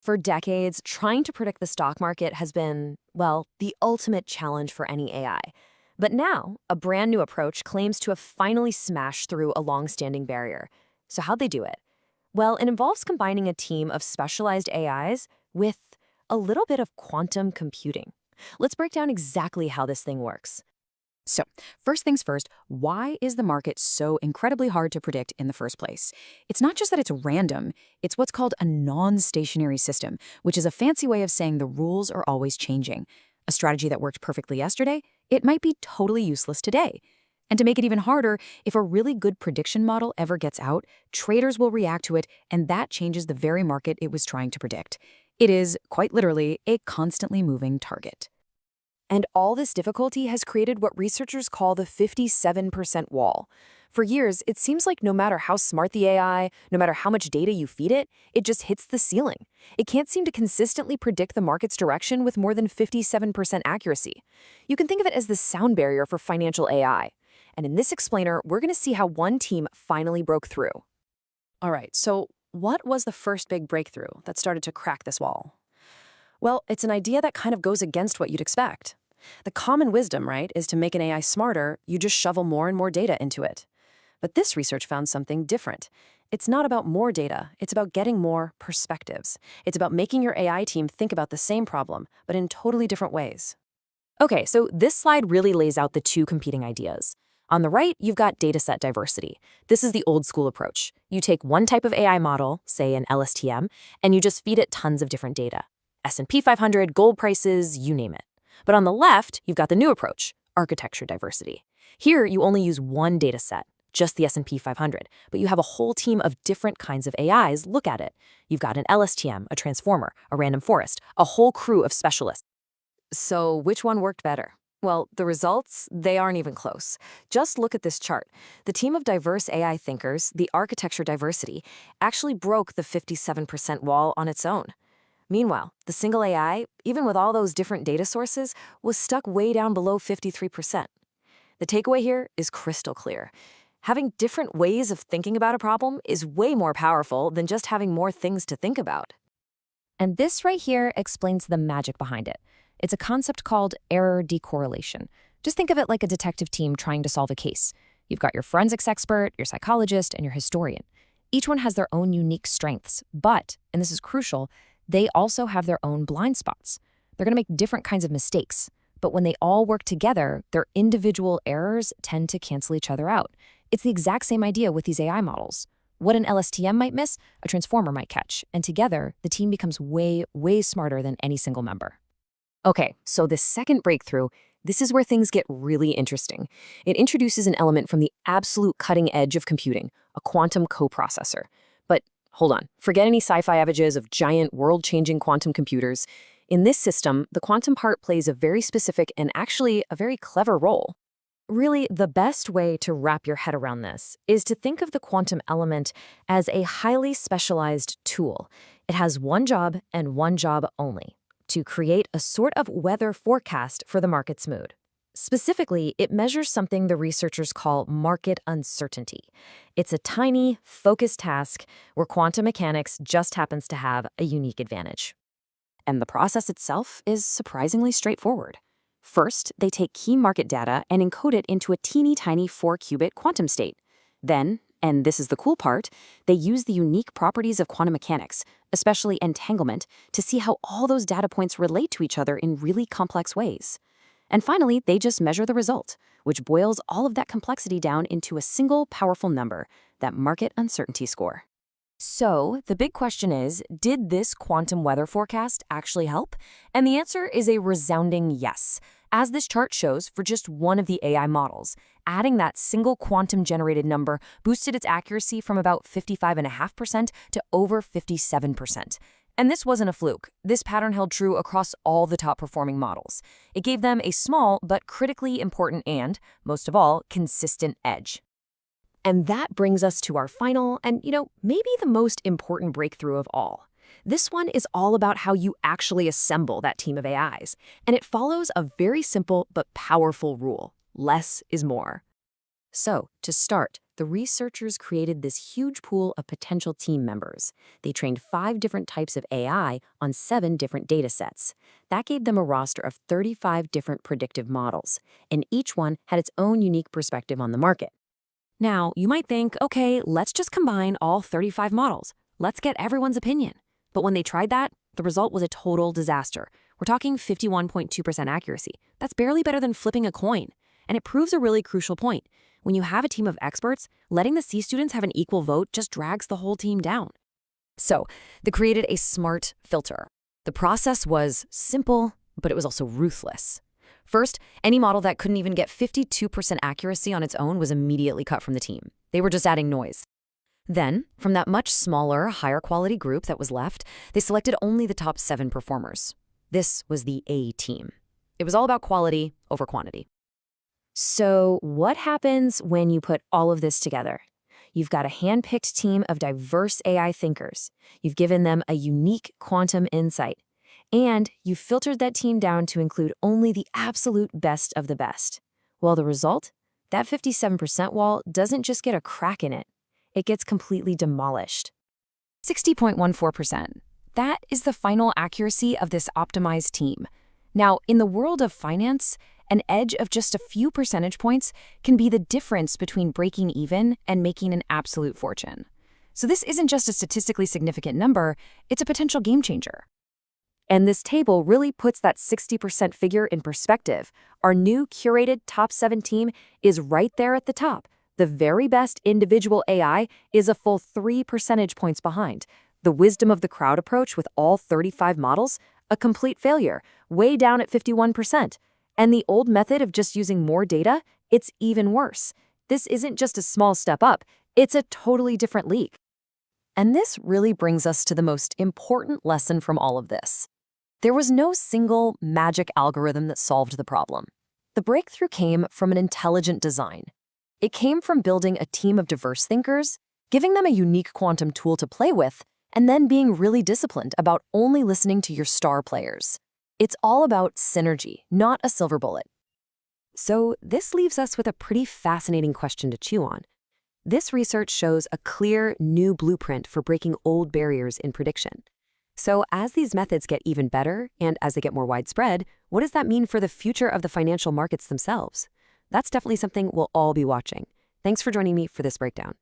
For decades, trying to predict the stock market has been, well, the ultimate challenge for any AI. But now, a brand new approach claims to have finally smashed through a long-standing barrier. So how'd they do it? Well, it involves combining a team of specialized AIs with a little bit of quantum computing. Let's break down exactly how this thing works. So, first things first, why is the market so incredibly hard to predict in the first place? It's not just that it's random, it's what's called a non-stationary system, which is a fancy way of saying the rules are always changing. A strategy that worked perfectly yesterday, it might be totally useless today. And to make it even harder, if a really good prediction model ever gets out, traders will react to it, and that changes the very market it was trying to predict. It is, quite literally, a constantly moving target. And all this difficulty has created what researchers call the 57% wall. For years, it seems like no matter how smart the AI, no matter how much data you feed it, it just hits the ceiling. It can't seem to consistently predict the market's direction with more than 57% accuracy. You can think of it as the sound barrier for financial AI. And in this explainer, we're going to see how one team finally broke through. All right, so what was the first big breakthrough that started to crack this wall? Well, it's an idea that kind of goes against what you'd expect. The common wisdom, right, is to make an AI smarter, you just shovel more and more data into it. But this research found something different. It's not about more data, it's about getting more perspectives. It's about making your AI team think about the same problem, but in totally different ways. Okay, so this slide really lays out the two competing ideas. On the right, you've got dataset diversity. This is the old school approach. You take one type of AI model, say an LSTM, and you just feed it tons of different data. S&P 500, gold prices, you name it. But on the left, you've got the new approach, architecture diversity. Here, you only use one data set, just the S&P 500, but you have a whole team of different kinds of AIs look at it. You've got an LSTM, a transformer, a random forest, a whole crew of specialists. So which one worked better? Well, the results, they aren't even close. Just look at this chart. The team of diverse AI thinkers, the architecture diversity, actually broke the 57% wall on its own. Meanwhile, the single AI, even with all those different data sources, was stuck way down below 53%. The takeaway here is crystal clear. Having different ways of thinking about a problem is way more powerful than just having more things to think about. And this right here explains the magic behind it. It's a concept called error decorrelation. Just think of it like a detective team trying to solve a case. You've got your forensics expert, your psychologist, and your historian. Each one has their own unique strengths, but, and this is crucial, they also have their own blind spots. They're going to make different kinds of mistakes, but when they all work together, their individual errors tend to cancel each other out. It's the exact same idea with these AI models. What an LSTM might miss, a transformer might catch, and together, the team becomes way, way smarter than any single member. Okay, so the second breakthrough, this is where things get really interesting. It introduces an element from the absolute cutting edge of computing, a quantum coprocessor. But hold on, forget any sci-fi images of giant, world-changing quantum computers. In this system, the quantum part plays a very specific and actually a very clever role. Really, the best way to wrap your head around this is to think of the quantum element as a highly specialized tool. It has one job and one job only: to create a sort of weather forecast for the market's mood. Specifically, it measures something the researchers call market uncertainty. It's a tiny, focused task where quantum mechanics just happens to have a unique advantage. And the process itself is surprisingly straightforward. First, they take key market data and encode it into a teeny tiny 4-qubit quantum state. Then, and this is the cool part, they use the unique properties of quantum mechanics, especially entanglement, to see how all those data points relate to each other in really complex ways. And finally, they just measure the result, which boils all of that complexity down into a single powerful number, that market uncertainty score. So, the big question is, did this quantum weather forecast actually help? And the answer is a resounding yes. As this chart shows, for just one of the AI models, adding that single quantum-generated number boosted its accuracy from about 55.5% to over 57%. And this wasn't a fluke. This pattern held true across all the top-performing models. It gave them a small but critically important and, most of all, consistent edge. And that brings us to our final and, maybe the most important breakthrough of all. This one is all about how you actually assemble that team of AIs. And it follows a very simple but powerful rule: less is more. So, to start, the researchers created this huge pool of potential team members. They trained 5 different types of AI on 7 different datasets. That gave them a roster of 35 different predictive models, and each one had its own unique perspective on the market. Now, you might think, okay, let's just combine all 35 models. Let's get everyone's opinion. But when they tried that, the result was a total disaster. We're talking 51.2% accuracy. That's barely better than flipping a coin. And it proves a really crucial point. When you have a team of experts, letting the C students have an equal vote just drags the whole team down. So, they created a smart filter. The process was simple, but it was also ruthless. First, any model that couldn't even get 52% accuracy on its own was immediately cut from the team. They were just adding noise. Then, from that much smaller, higher quality group that was left, they selected only the top 7 performers. This was the A team. It was all about quality over quantity. So, what happens when you put all of this together? You've got a hand-picked team of diverse AI thinkers. You've given them a unique quantum insight. And you've filtered that team down to include only the absolute best of the best. Well, the result? That 57% wall doesn't just get a crack in it. It gets completely demolished. 60.14%. That is the final accuracy of this optimized team. Now, in the world of finance, an edge of just a few percentage points can be the difference between breaking even and making an absolute fortune. So this isn't just a statistically significant number, it's a potential game changer. And this table really puts that 60% figure in perspective. Our new curated top 7 team is right there at the top. The very best individual AI is a full 3 percentage points behind. The wisdom of the crowd approach with all 35 models, a complete failure, way down at 51%. And the old method of just using more data, it's even worse. This isn't just a small step up, it's a totally different league. And this really brings us to the most important lesson from all of this. There was no single magic algorithm that solved the problem. The breakthrough came from an intelligent design. It came from building a team of diverse thinkers, giving them a unique quantum tool to play with, and then being really disciplined about only listening to your star players. It's all about synergy, not a silver bullet. So this leaves us with a pretty fascinating question to chew on. This research shows a clear, new blueprint for breaking old barriers in prediction. So as these methods get even better, and as they get more widespread, what does that mean for the future of the financial markets themselves? That's definitely something we'll all be watching. Thanks for joining me for this breakdown.